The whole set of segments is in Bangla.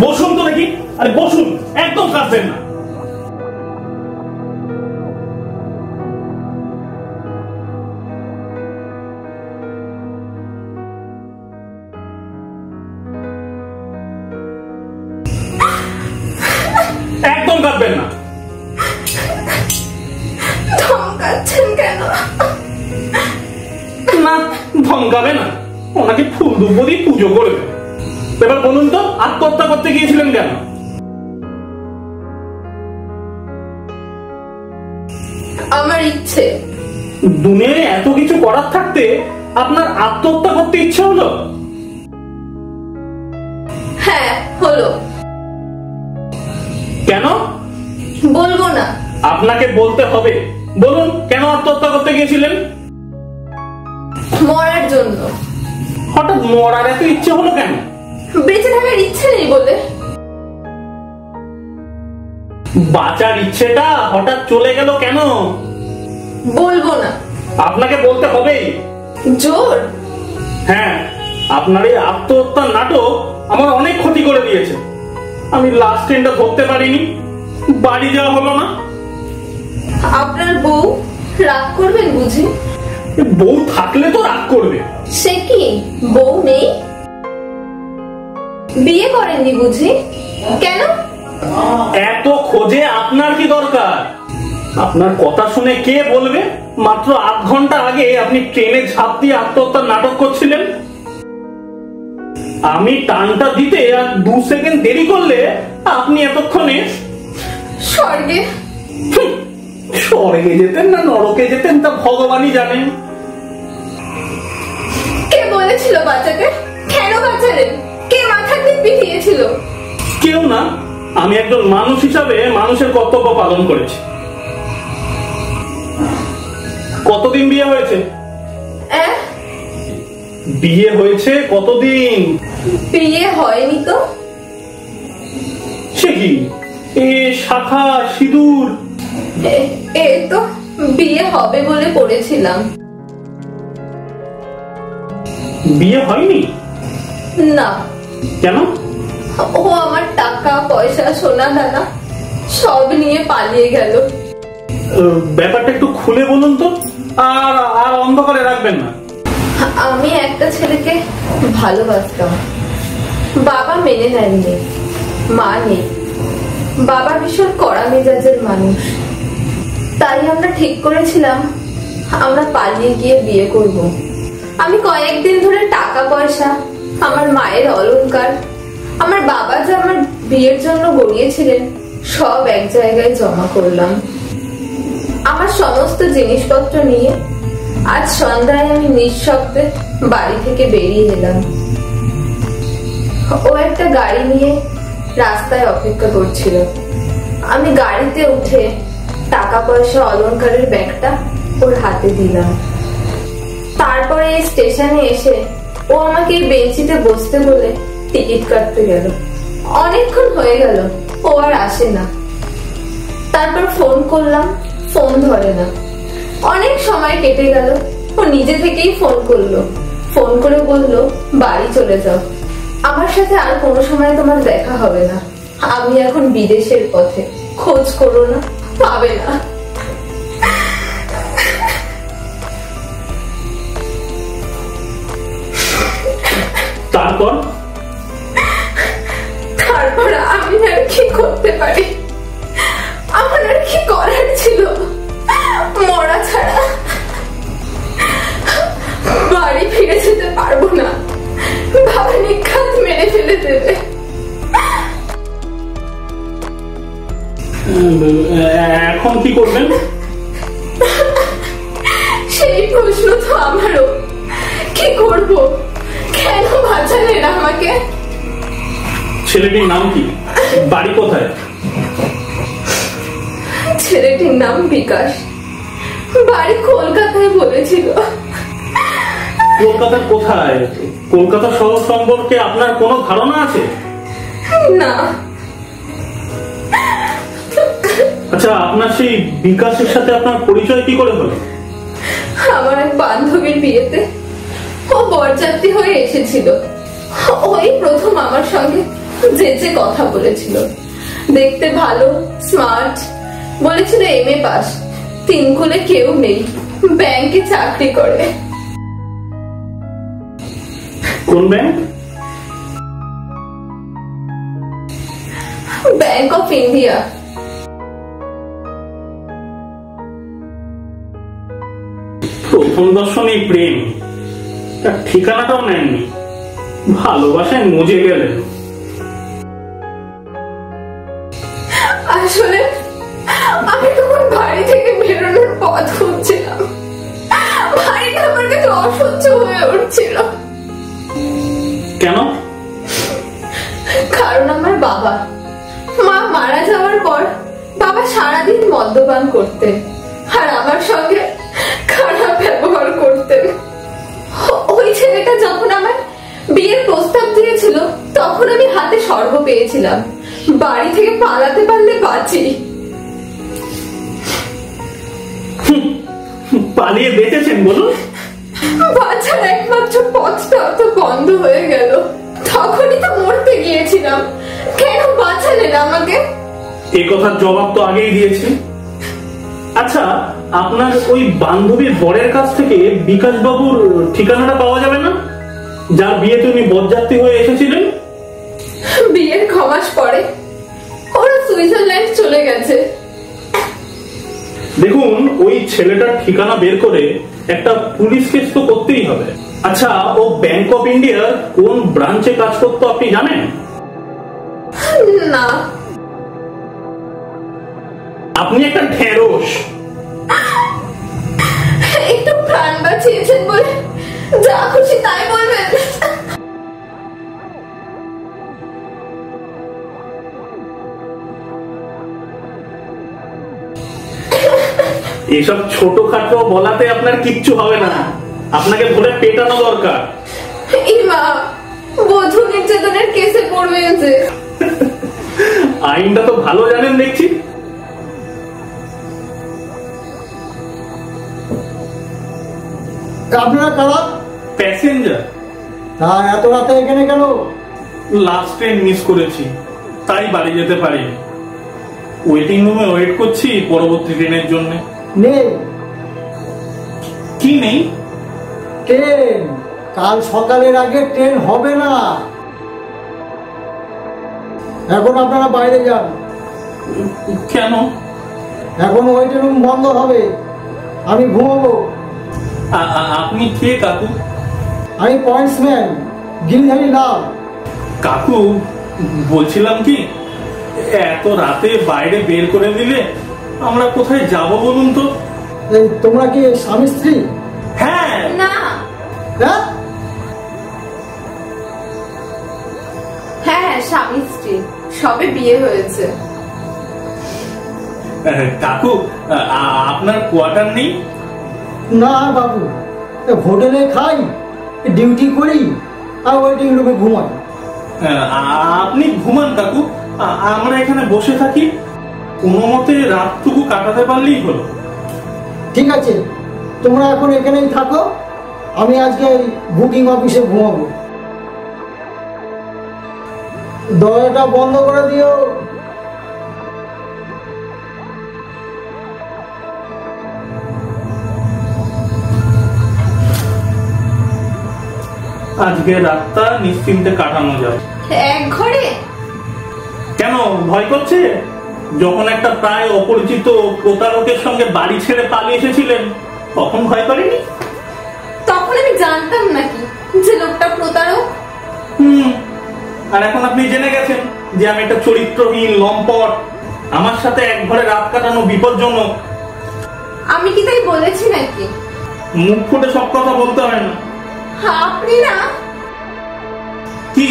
বসুন তো দেখি। আরে বসুন, একদম কাঁদবেন না। একদম কাঁদবেন না। ধমকাচ্ছেন কেন? না, ধমকাবে না, ওনাকে ফুল দুব্ব দিয়ে পুজো করবে। এবার বলুন তো, আত্মহত্যা করতে গিয়েছিলেন কেন? আমার ইচ্ছে। দুনিয়ায় এত কিছু করার থাকতে আপনার আত্মহত্যা করতে ইচ্ছে হলো? হ্যাঁ হলো। কেন? বলবো না। আপনাকে বলতে হবে। বলুন, কেন আত্মহত্যা করতে গিয়েছিলেন? মরার জন্য। হঠাৎ মরার এত ইচ্ছে হলো কেন? বেঁচে থাকার ইচ্ছে নেই বলে। বাঁচার ইচ্ছেটা হঠাৎ চলে গেল কেন? বলবো না। আপনাকে বলতে হবে। জোর? হ্যাঁ, আপনার এই আত্মহত্যার নাটক আমার অনেক ক্ষতি করে দিয়েছে। আমি লাস্ট ট্রেনটা ধরতে পারিনি, বাড়ি যাওয়া হলো না। আপনার বউ রাগ করবেন বুঝি? বউ থাকলে তো রাগ করবে। সে কি, বউ নেই? বিয়ে করেননি বুঝি? কেন? এত খোঁজে আপনার কি দরকার? আপনার কথা শুনে কে বলবে মাত্র 8 ঘন্টা আগে আপনি ট্রেনে ঝাঁপ দিয়ে আত্মহত্যার নাটক করছিলেন? আমি টানটা দিতে আর 2 সেকেন্ড দেরি করলে আপনি এতক্ষণে স্বর্গে। স্বর্গে যেতেন না নরকে যেতেন তা ভগবানই জানেন। কে বলেছিল বাঁচাতে? কেন বাঁচালেন? কে মাথা দিয়ে পিটিয়েছিল? কেউ না, আমি একজন মানুষ হিসাবে মানুষের কর্তব্য পালন করেছি। কতদিন বিয়ে হয়েছে? বিয়ে হয়েছে কতদিন? বিয়ে হয়নি তো। সে কি, এ শাখা সিঁদুর? এই তো বিয়ে হবে বলে করেছিলাম। বিয়ে হয়নি? না। কেন? ও আমার টাকা পয়সা সোনা দানা সব নিয়ে পালিয়ে গেল। ব্যাপারটা একটু খুলে বলুন তো, আর আর অন্ধকারে রাখবেন না। আমি একটা ছেলেকে ভালোবাসতাম। বাবা মেনে নেননি, মা নেই। বাবা ভীষণ কড়া মেজাজের মানুষ। তাই আমরা ঠিক করেছিলাম আমরা পালিয়ে গিয়ে বিয়ে করব। আমি কয়েকদিন ধরে টাকা পয়সা, আমার মায়ের অলংকার, আমার বাবা যে আমার বিয়ের জন্য গড়িয়েছিলেন সব এক জায়গায় জমা করলাম। আমার সমস্ত জিনিসপত্র নিয়ে আজ সন্ধ্যায় আমি নিঃশব্দে বাড়ি থেকে বেরিয়ে এলাম। ও একটা গাড়ি নিয়ে রাস্তায় অপেক্ষা করছিল। আমি গাড়িতে উঠে টাকা পয়সা অলংকারের ব্যাগটা ওর হাতে দিলাম। তারপরে এই স্টেশনে এসে ও আমাকে এই বেঞ্চিতে বসতে বলে টিকিট কাটতে গেল। অনেকক্ষণ হয়ে গেল, ও আর আসে না। তারপর ফোন করলাম, ফোন ধরে না। অনেক সময় কেটে গেল, ও নিজে থেকেই ফোন করলো। ফোন করে বলল বাড়ি চলে যাও, আমার সাথে আর কোনো সময় তোমার দেখা হবে না। আমি এখন বিদেশের পথে, খোঁজ করো না, পাবে না। তারপর আমি আর কি করতে পারি? আমার আর কি করার ছিল? মরা ছাড়া। বাড়ি ফিরে যেতে পারবো না, বাবা নিখাত মেরে ফেলে দেবে। এখন কি করবেন? সেই প্রশ্ন তো আমারও। কি করব? কেন বাঁচালেন আমাকে? ছেলেটির নাম কি? বাড়ি কোথায়? ছেলেটির নাম বিকাশ, বাড়ি কলকাতায় বলেছিল। কলকাতার কোথায়? কলকাতা শহর সম্পর্কে আপনার কোনো ধারণা আছে? না। আচ্ছা, আপনার সেই বিকাশের সাথে আপনার পরিচয় কি করে হলো? আমার এক বান্ধবীর বিয়েতে ও বরযাত্রী হয়ে এসেছিল। ওই প্রথম আমার সঙ্গে যে যে কথা বলেছিল, দেখতে ভালো, স্মার্ট, বলেছিল এমএ পাস, তিন কুলে কেউ নেই, ব্যাংকে চাকরি করে। কোন ব্যাংক? Bank of India. প্রথম দর্শনেই প্রেম, তার ঠিকানাটাও নেননি, ভালোবাসায় মজে গেলেন। আসলে আমি তখন বাড়ি থেকে বেরোনোর পথ খুঁজছিলাম, বাড়িটা আমার কাছে অসহ্য হয়ে উঠছিল। কেন? কারণ আমার বাবা, মা মারা যাওয়ার পর বাবা সারাদিন মদ্যপান করতেন আর আমার সঙ্গে খারাপ ব্যবহার করতেন। ওই ছেলেটা যখন আমার বিয়ের প্রস্তাব দিয়েছিল তখন আমি হাতে স্বর্গ পেয়েছিলাম, বাড়ি থেকে পালাতে পারলে বাঁচি। পালিয়ে বেঁচেছেন বলুন? বাঁচার একমাত্র পথটা তো বন্ধ হয়ে গেল, তখনই তো মরতে গিয়েছিলাম, কেন বাঁচালেন আমাকে? এই কথার জবাব তো আগেই দিয়েছি। আচ্ছা, আপনার ওই বান্ধবীর বরের কাছ থেকে বিকাশ বাবুর ঠিকানাটা পাওয়া যাবে না, যার বিয়েতে উনি বরযাত্রী হয়ে এসেছিলেন? বিয়ের 9 মাস পরে ওরা সুইজারল্যান্ড চলে গেছে। দেখুন, ওই ছেলেটার ঠিকানা বের করে একটা পুলিশ কেস তো করতেই হবে। আচ্ছা, ও ব্যাংক অফ ইন্ডিয়ার কোন ব্রাঞ্চে কাজ করতো আপনি জানেন? না। আপনি একটা ঢেঁড়স। একটু প্রাণ বাঁচিয়েছেন বলে যা খুশি তাই বলবেন। এসব ছোটখাটো বলাতে আপনার কিচ্ছু হবে না, আপনাকে ধরে পেটানো দরকার। ইমা, বধূ নির্যাতনের কেসে পড়বেন যে। আইনটা তো ভালো জানেন দেখছি। আপনারা কারা? প্যাসেঞ্জার। তা এত রাতে এখানে কেন? লাস্ট ট্রেন মিস করেছি, তাই বাড়ি যেতে পারিনি। ওয়েটিং রুমে ওয়েট করছি পরবর্তী ট্রেনের জন্য। নেই। কি নেই? ট্রেন কাল সকালের আগে ট্রেন হবে না। এখন আপনারা বাইরে যান। কেন? এখন ওয়েটিং রুম বন্ধ হবে, আমি ঘুমাবো। আপনি কে কাকু? আমি পয়েন্টসম্যান, গিরিধারী লাল। কাকু, বলছিলাম কি, এত রাতে বাইরে বের করে দিলে আমরা কোথায় যাব বলুন তো? এই তোমরা কি স্বামী স্ত্রী? হ্যাঁ। না। হ্যাঁ হ্যাঁ, স্বামী স্ত্রী, সবে বিয়ে হয়েছে। কাকু, আপনার কোয়ার্টার নেই? না বাবু, হোটেলে খাই, ডিউটি করি আর ওয়েটিং রুমে ঘুমাই। আপনি ঘুমান কাকু, আমরা এখানে বসে থাকি, কোনো মতে রাতটুকু কাটাতে পারলেই হলো। ঠিক আছে, তোমরা এখন এখানেই থাকো, আমি আজকে বুকিং অফিসে ঘুমাবো। দরজাটা বন্ধ করে দিও। আজকে রাতটা নিশ্চিন্তে কাটানো যায়। এক ঘরে? কেন, ভয় করছে? যখন একটা প্রায় অপরিচিত প্রতারকের সঙ্গে বাড়ি ছেড়ে পালিয়ে এসেছিলেন তখন ভয় করেনি? তখন আমি জানতাম নাকি যে লোকটা প্রতারক? আর এখন আপনি জেনে গেছেন যে আমি একটা চরিত্রহীন লম্পট, আমার সাথে এক ঘরে রাত কাটানো বিপজ্জনক। আমি কি তাই বলেছি নাকি? মুখ ফুটে সব কথা বলতে হয় না। আপনি না কি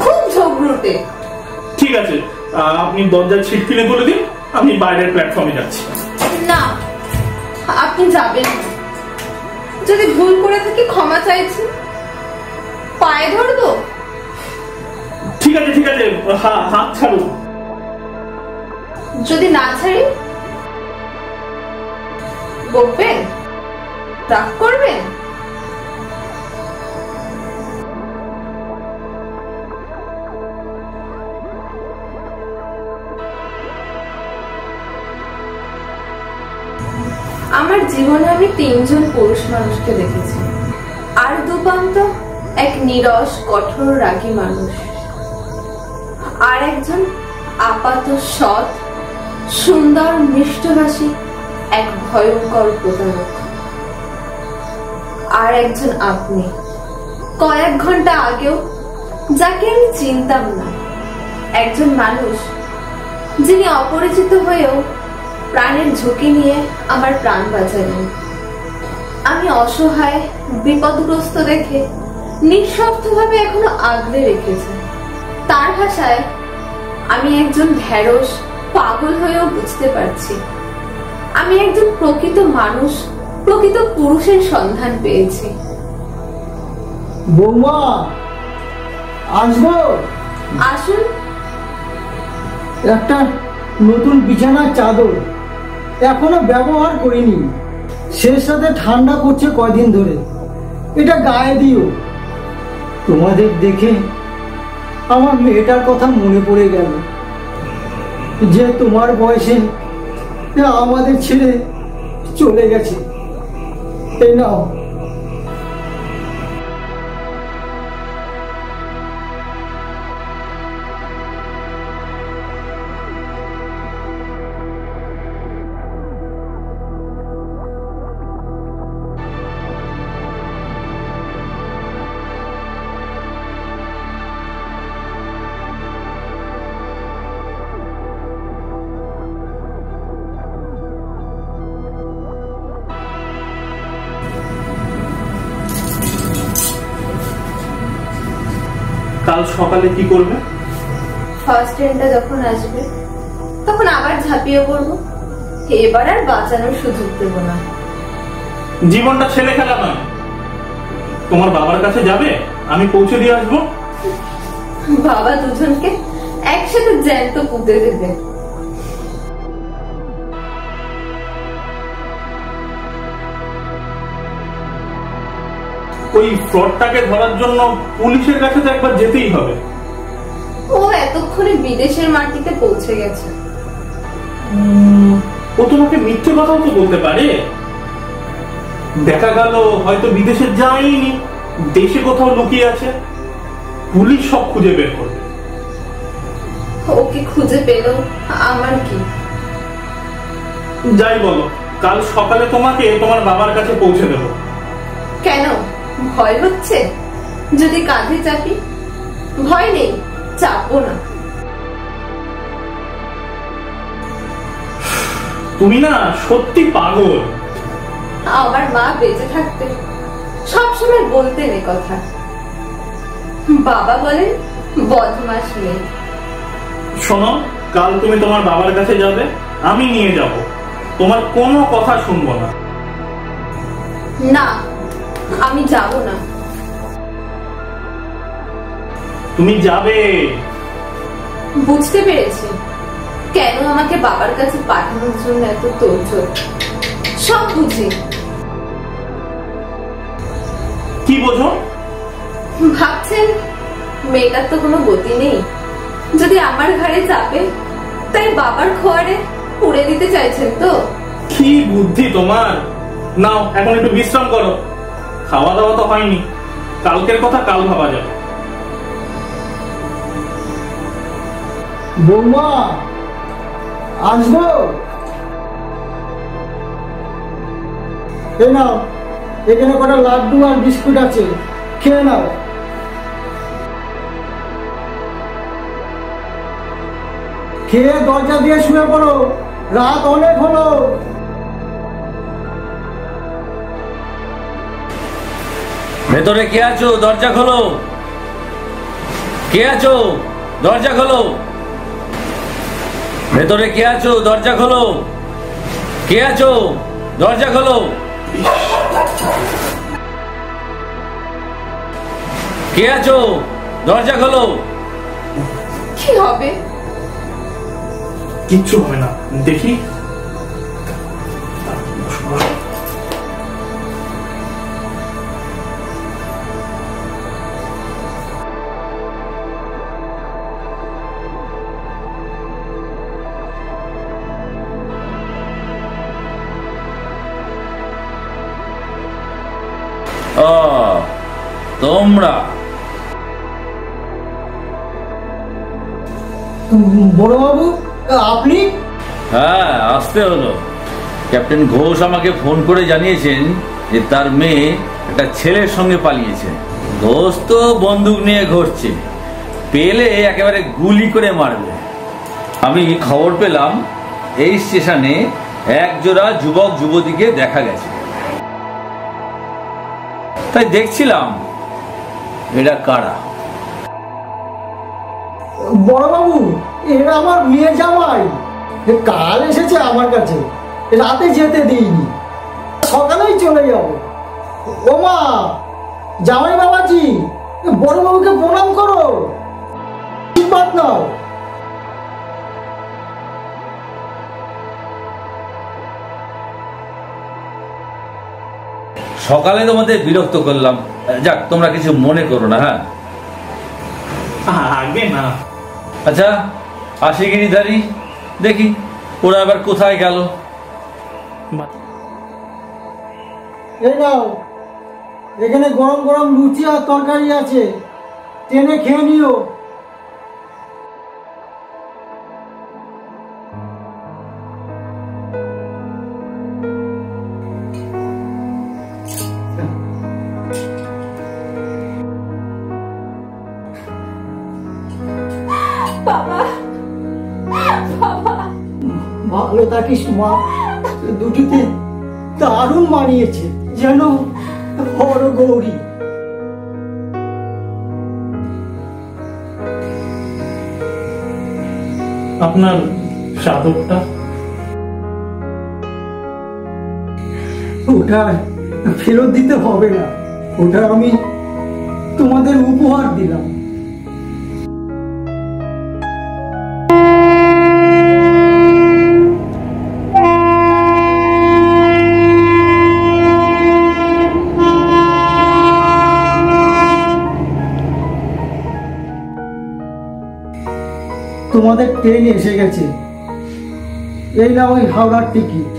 খুব ঝগড়ুটে। ঠিক আছে, আপনি দরজার ছিটকিনি তুলে দিন, আমি বাইরের প্ল্যাটফর্মে যাচ্ছি। না, আপনি যাবেন না। যদি ভুল করে থাকি ক্ষমা চাইছি, পায়ে ধরবো। ঠিক আছে ঠিক আছে, হাত ছাড়ুন। যদি না ছাড়ি বকবেন? রাগ করবেন? আমার জীবনে আমি 3 জন পুরুষ মানুষকে দেখেছি, আর দুপান্ত এক নিরস কঠোর রাগী মানুষ, আর একজন আপাত সৎ সুন্দর মিষ্টভাষী এক ভয়ঙ্কর প্রতারক, আর একজন আপনি কয়েক ঘন্টা আগেও যাকে আমি চিনতাম না, একজন মানুষ যিনি অপরিচিত হয়েও প্রাণের ঝুঁকি নিয়ে আমার প্রাণ বাঁচালেন। আমি অসহায় বিপদগ্রস্ত দেখে নিঃস্বার্থভাবে এখনো আগলে রেখেছে। তার ভাষায় আমি একজন ঢেড়স পাগল হয়েও বুঝতে পারছি আমি একজন প্রকৃত মানুষ, প্রকৃত পুরুষের সন্ধান পেয়েছি। বৌমা, আসবো? আসুন। একটা নতুন বিছানার চাদর এখনো ব্যবহার করিনি, সেই সাথে ঠান্ডা করছে কয়দিন ধরে, এটা গায়ে দিও। তোমাদের দেখে আমার মেয়েটার কথা মনে পড়ে গেল, যে তোমার বয়সে আমাদের ছেড়ে চলে গেছে। এই নাও। কাল সকালে কি করবে? ফার্স্ট ট্রেনটা যখন আসবে তখন আবার ঝাঁপিয়ে পড়বো। এবার আর বাঁচানোর সুযোগ দেব না। জীবনটা ছেলে খেলা নয়। তোমার বাবার কাছে যাবে, আমি পৌঁছে দিয়ে আসবো। বাবা দুজনকে একসাথে জ্যান্ত পুঁতে দেবে। ওই ফ্রডটাকে ধরার জন্য পুলিশের কাছে তো একবার যেতেই হবে। ও এতক্ষণে বিদেশের মাটিতে পৌঁছে গেছে। ও তোমাকে মিথ্যে কথাও তো বলতে পারে। দেখা গেল হয়তো বিদেশে যায়নি, দেশে কোথাও লুকিয়ে আছে। পুলিশ সব খুঁজে বের করবে। ওকে খুঁজে পেল আমার কি? যাই বলো, কাল সকালে তোমাকে তোমার বাবার কাছে পৌঁছে দেবো। কেন ভয় হচ্ছে? যদি কাঁধে চাপি? ভয় নেই, চাপবো না। তুমি না সত্যি পাগল। আমার মা বেঁচে থাকতে সবসময় বলতেন এ কথা। বাবা বলেন বদমাশ নেই। শোনো, কাল তুমি তোমার বাবার কাছে যাবে, আমি নিয়ে যাব। তোমার কোনো কথা শুনবো না। না, আমি যাব না। তুমি যাবে। বুঝতে পেরেছি কেন আমাকে বাবার কাছে পাঠানোর জন্য এত তোড়জোড়। সব বুঝি। কি বোঝো? ভাবছেন মেয়েটার তো কোনো গতি নেই, যদি আমার ঘাড়ে চাপে তাই বাবার খোয়ারে পুড়ে দিতে চাইছেন তো? কি বুদ্ধি তোমার! নাও, এখন একটু বিশ্রাম করো। খাওয়া দাওয়া তো হয়নি, কালকের কথা কাল ভাবা যাবে। বৌমা, আসবো? এই নাও, এখানে কটা লাড্ডু আর বিস্কুট আছে, খেয়ে নাও। খেয়ে দরজা দিয়ে শুয়ে পড়ো, রাত অনেক হলো। ভেতরে কে আছো? দরজা খোলো। কে আছো? দরজা খোলো। ভেতরে কে আছো? দরজা খোলো। কে আছো? দরজা খোলো। কে আছো? দরজা খোলো। কি হবে? কিচ্ছু হবে না, দেখি। তোমরা? বড়বাবু, আপনি? হ্যাঁ, আসতে হলো। ক্যাপ্টেন ঘোষ আমাকে ফোন করে জানিয়েছেন যে তার মেয়ে একটা ছেলের সঙ্গে পালিয়েছে। ঘোষ তো বন্দুক নিয়ে ঘুরছে, পেলে একেবারে গুলি করে মারবে। আমি খবর পেলাম এই স্টেশনে একজোড়া যুবক যুবতীকে দেখা গেছে, তাই দেখছিলাম এরা কারা। বড়বাবু, এরা আমার মেয়ে জামাই। কাল এসেছে আমার কাছে, রাতে যেতে দিইনি, সকালেই চলে যাব। ও মা, জামাই বাবাজি, বড়বাবুকে প্রণাম করো, আশীর্বাদ নাও। সকালে তোমাদের বিরক্ত করলাম, যাক তোমরা কিছু মনে করো না। হ্যাঁ, আগে না। আচ্ছা, আসি গিরিধারী, দেখি ওরা আবার কোথায় গেল। এই নাও, এখানে গরম গরম লুচি আর তরকারি আছে, টেনে খেয়ে নিও। বাবা, বাবা, ভালো থাকিস মা, দুটিতে দারুণ মানিয়েছে, যেন বড় গৌরী। আপনার চাদরটা? ওটা ফেরত দিতে হবে না, ওটা আমি তোমাদের উপহার দিলাম। তোমাদের ট্রেন এসে গেছে, এই না ওই হাওড়ার টিকিট।